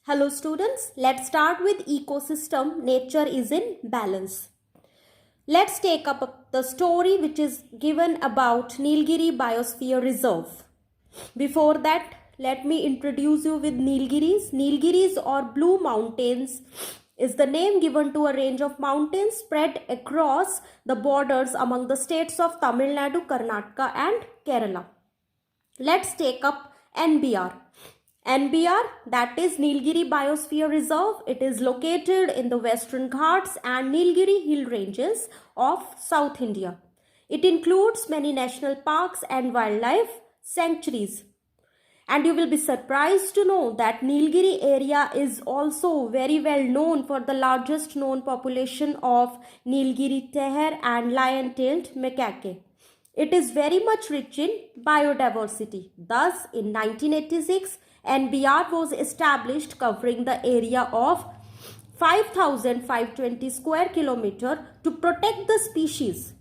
Hello students, let's start with ecosystem. Nature is in balance. Let's take up the story which is given about Nilgiri Biosphere Reserve. Before that, let me introduce you with Nilgiris. Nilgiris or Blue Mountains is the name given to a range of mountains spread across the borders among the states of Tamil Nadu, Karnataka and Kerala. Let's take up NBR. NBR, that is Nilgiri Biosphere Reserve. It is located in the Western Ghats and Nilgiri hill ranges of South India. It includes many national parks and wildlife sanctuaries. And you will be surprised to know that Nilgiri area is also very well known for the largest known population of Nilgiri teher and lion-tailed macaque. It is very much rich in biodiversity. Thus, in 1986, NBR was established covering the area of 5,520 square kilometer to protect the species.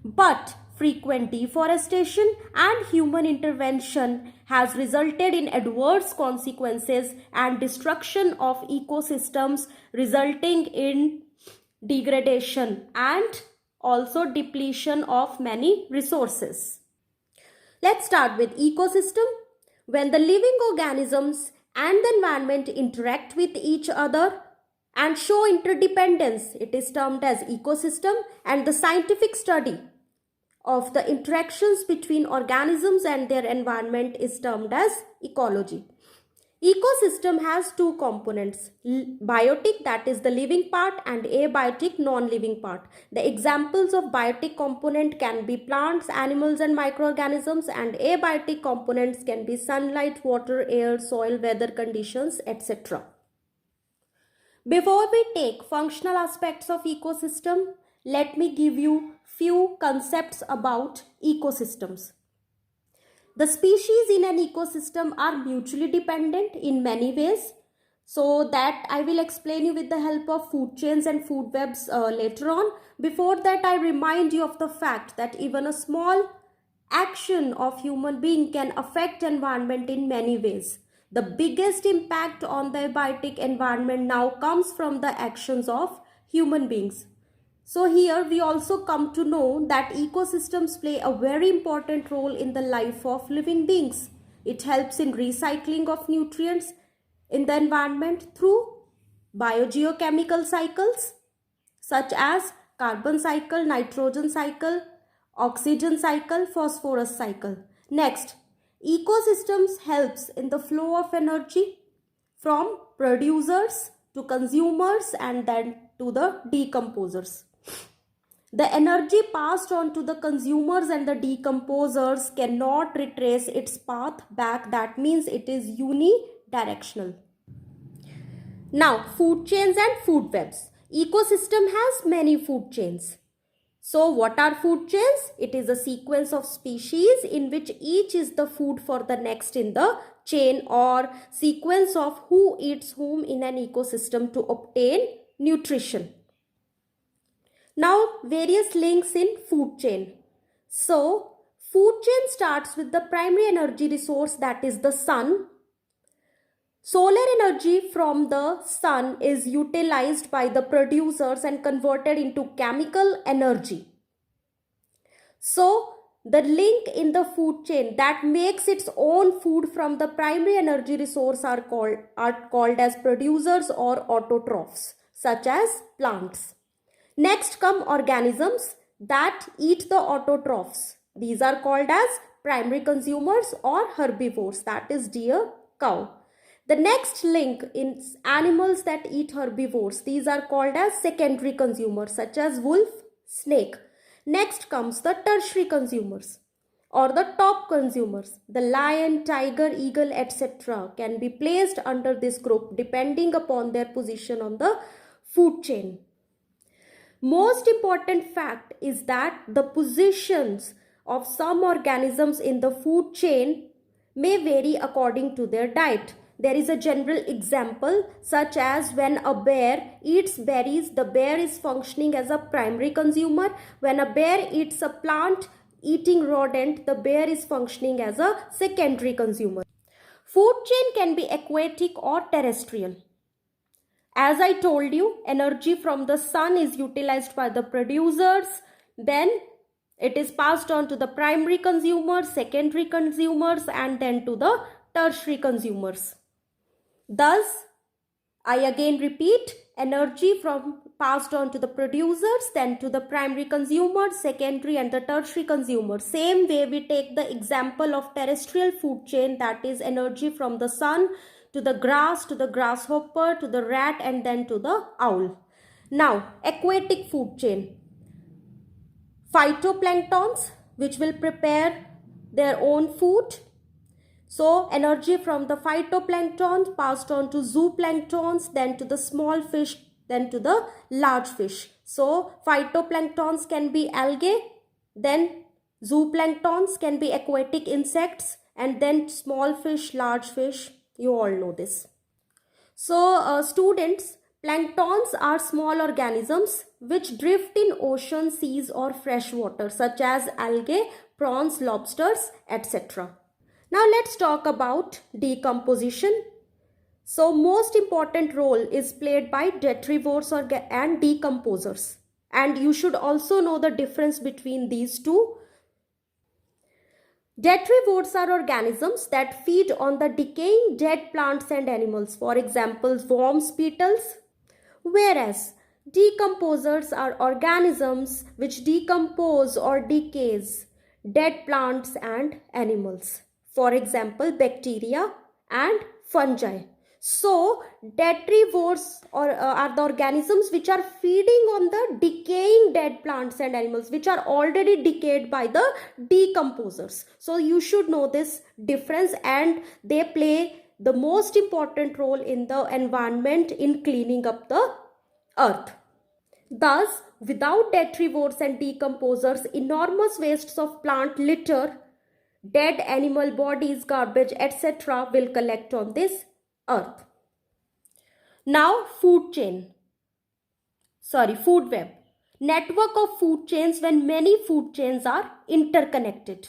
But frequent deforestation and human intervention has resulted in adverse consequences and destruction of ecosystems, resulting in degradation and also depletion of many resources. Let's start with ecosystem. When the living organisms and the environment interact with each other and show interdependence, it is termed as ecosystem, and the scientific study of the interactions between organisms and their environment is termed as ecology. Ecosystem has two components, biotic, that is the living part, and abiotic, non-living part. The examples of biotic component can be plants, animals and microorganisms, and abiotic components can be sunlight, water, air, soil, weather conditions, etc. Before we take functional aspects of ecosystem, let me give you few concepts about ecosystems. The species in an ecosystem are mutually dependent in many ways, so that I will explain you with the help of food chains and food webs later on. Before that, I remind you of the fact that even a small action of human being can affect environment in many ways. The biggest impact on the abiotic environment now comes from the actions of human beings. So here we also come to know that ecosystems play a very important role in the life of living beings. It helps in recycling of nutrients in the environment through biogeochemical cycles such as carbon cycle, nitrogen cycle, oxygen cycle, phosphorus cycle. Next, ecosystems helps in the flow of energy from producers to consumers and then to the decomposers. The energy passed on to the consumers and the decomposers cannot retrace its path back. That means it is unidirectional. Now, food chains and food webs. Ecosystem has many food chains. So, what are food chains? It is a sequence of species in which each is the food for the next in the chain, or sequence of who eats whom in an ecosystem to obtain nutrition. Now, various links in food chain. So, food chain starts with the primary energy resource, that is the sun. Solar energy from the sun is utilized by the producers and converted into chemical energy. So, the link in the food chain that makes its own food from the primary energy resource are called as producers or autotrophs, such as plants. Next come organisms that eat the autotrophs. These are called as primary consumers or herbivores, that is deer, cow. The next link is animals that eat herbivores. These are called as secondary consumers, such as wolf, snake. Next comes the tertiary consumers or the top consumers. The lion, tiger, eagle, etc. can be placed under this group depending upon their position on the food chain. Most important fact is that the positions of some organisms in the food chain may vary according to their diet. There is a general example such as when a bear eats berries, the bear is functioning as a primary consumer. When a bear eats a plant eating rodent, the bear is functioning as a secondary consumer. Food chain can be aquatic or terrestrial. As I told you, energy from the sun is utilized by the producers, then it is passed on to the primary consumers, secondary consumers, and then to the tertiary consumers. Thus, I again repeat, energy from passed on to the producers, then to the primary consumers, secondary and the tertiary consumers. Same way we take the example of terrestrial food chain, that is energy from the sun to the grass, to the grasshopper, to the rat, and then to the owl. Now, aquatic food chain. Phytoplanktons, which will prepare their own food. So, energy from the phytoplankton passed on to zooplanktons, then to the small fish, then to the large fish. So, phytoplanktons can be algae, then zooplanktons can be aquatic insects, and then small fish, large fish. You all know this. So, students, planktons are small organisms which drift in ocean, seas or fresh water, such as algae, prawns, lobsters, etc. Now let's talk about decomposition. So most important role is played by detrivores and decomposers. And you should also know the difference between these two. Detrivores are organisms that feed on the decaying dead plants and animals, for example, worms, beetles. Whereas decomposers are organisms which decompose or decays dead plants and animals. For example, bacteria and fungi. So, detrivores are the organisms which are feeding on the decaying dead plants and animals which are already decayed by the decomposers. So, you should know this difference, and they play the most important role in the environment in cleaning up the earth. Thus, without detrivores and decomposers, enormous wastes of plant litter, dead animal bodies, garbage, etc. will collect on this earth. Now, food web. Network of food chains when many food chains are interconnected.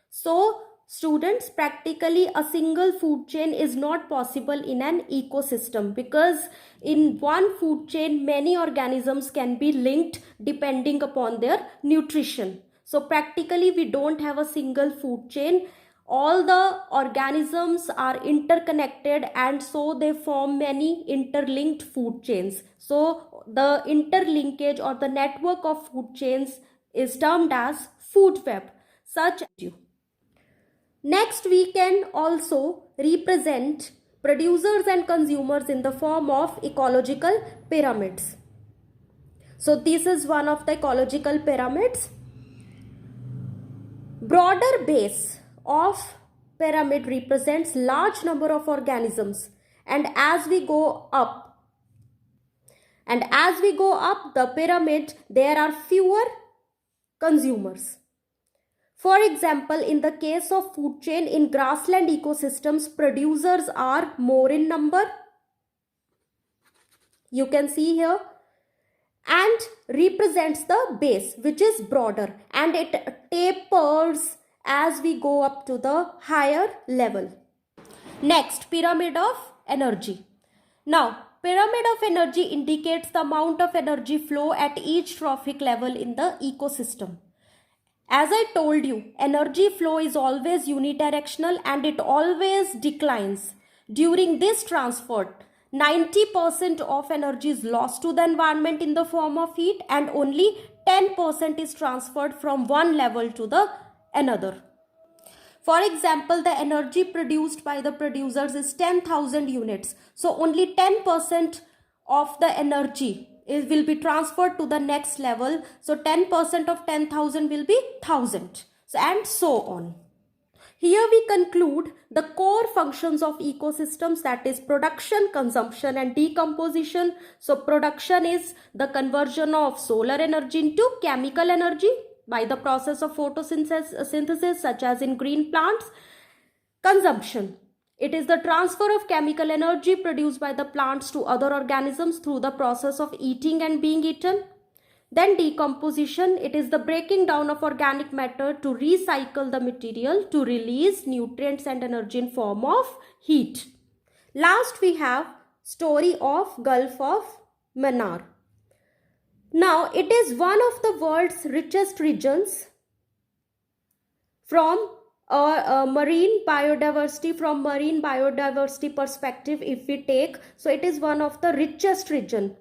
So, students, practically a single food chain is not possible in an ecosystem, because in one food chain many organisms can be linked depending upon their nutrition. So practically we don't have a single food chain. All the organisms are interconnected, and so they form many interlinked food chains. So the interlinkage or the network of food chains is termed as food web. Such as you. Next, we can also represent producers and consumers in the form of ecological pyramids. So this is one of the ecological pyramids. Broader base of pyramid represents large number of organisms, and as we go up the pyramid, there are fewer consumers. For example, in the case of food chain in grassland ecosystems, producers are more in number. You can see here, and represents the base, which is broader, and it tapers as we go up to the higher level. Next, pyramid of energy. Now, pyramid of energy indicates the amount of energy flow at each trophic level in the ecosystem. As I told you, energy flow is always unidirectional and it always declines. During this transfer, 90% of energy is lost to the environment in the form of heat, and only 10% is transferred from one level to the another. For example, the energy produced by the producers is 10,000 units. So only 10% of the energy will be transferred to the next level. So 10% of 10,000 will be 1,000, and so on. Here we conclude the core functions of ecosystems, that is production, consumption and decomposition. So production is the conversion of solar energy into chemical energy by the process of photosynthesis, such as in green plants. Consumption. It is the transfer of chemical energy produced by the plants to other organisms through the process of eating and being eaten. Then decomposition, it is the breaking down of organic matter to recycle the material to release nutrients and energy in form of heat. Last we have story of Gulf of Mannar. Now it is one of the world's richest regions from marine biodiversity perspective. If we take, so it is one of the richest region.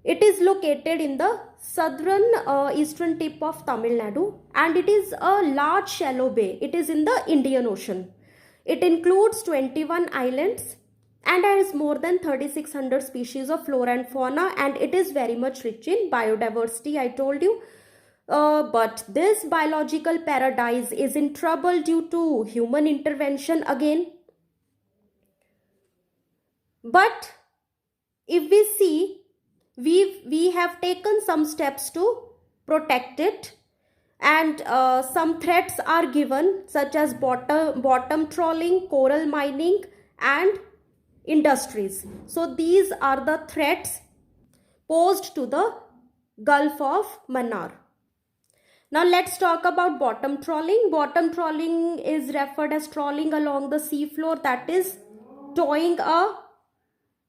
It is located in the southern eastern tip of Tamil Nadu, and it is a large shallow bay. It is in the Indian Ocean. It includes 21 islands and has more than 3600 species of flora and fauna, and it is very much rich in biodiversity, I told you. But this biological paradise is in trouble due to human intervention again. But if we see, we have taken some steps to protect it, and some threats are given, such as bottom trawling, coral mining, and industries. So these are the threats posed to the Gulf of Mannar. Now let's talk about bottom trawling. Bottom trawling is referred as trawling along the seafloor, that is towing a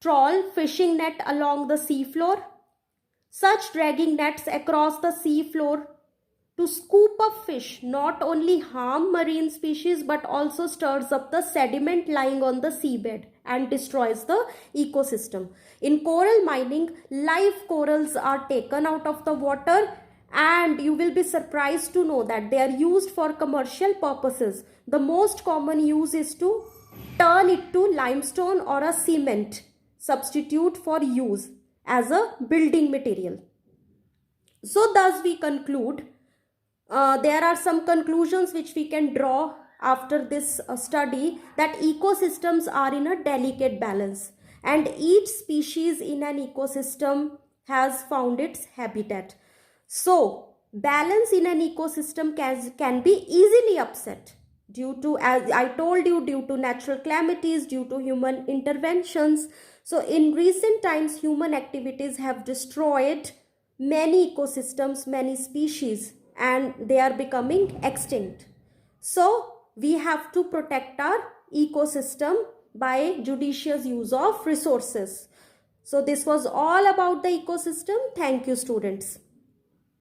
trawl fishing net along the seafloor. Such dragging nets across the seafloor to scoop up fish not only harm marine species but also stirs up the sediment lying on the seabed and destroys the ecosystem. In coral mining, live corals are taken out of the water, and you will be surprised to know that they are used for commercial purposes. The most common use is to turn it to limestone or a cement substitute for use as a building material. So thus we conclude, there are some conclusions which we can draw after this study, that ecosystems are in a delicate balance, and each species in an ecosystem has found its habitat. So balance in an ecosystem can be easily upset due to, as I told you, due to natural calamities, due to human interventions. So in recent times, human activities have destroyed many ecosystems, many species, and they are becoming extinct. So we have to protect our ecosystem by judicious use of resources. So this was all about the ecosystem. Thank you, students.